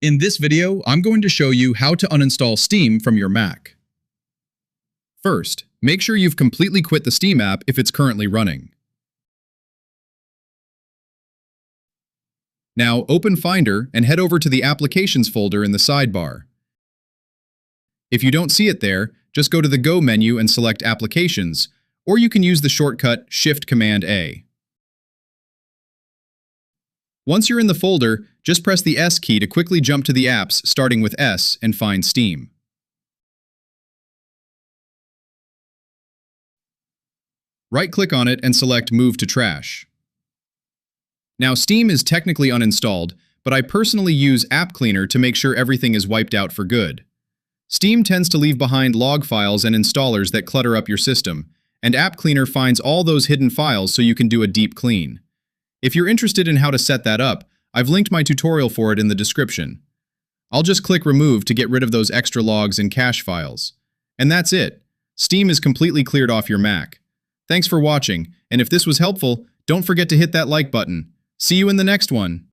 In this video, I'm going to show you how to uninstall Steam from your Mac. First, make sure you've completely quit the Steam app if it's currently running. Now open Finder and head over to the Applications folder in the sidebar. If you don't see it there, just go to the Go menu and select Applications, or you can use the shortcut Shift-Command-A. Once you're in the folder, just press the S key to quickly jump to the apps starting with S and find Steam. Right-click on it and select Move to Trash. Now Steam is technically uninstalled, but I personally use App Cleaner to make sure everything is wiped out for good. Steam tends to leave behind log files and installers that clutter up your system, and App Cleaner finds all those hidden files so you can do a deep clean. If you're interested in how to set that up, I've linked my tutorial for it in the description. I'll just click Remove to get rid of those extra logs and cache files. And that's it. Steam is completely cleared off your Mac. Thanks for watching, and if this was helpful, don't forget to hit that like button. See you in the next one.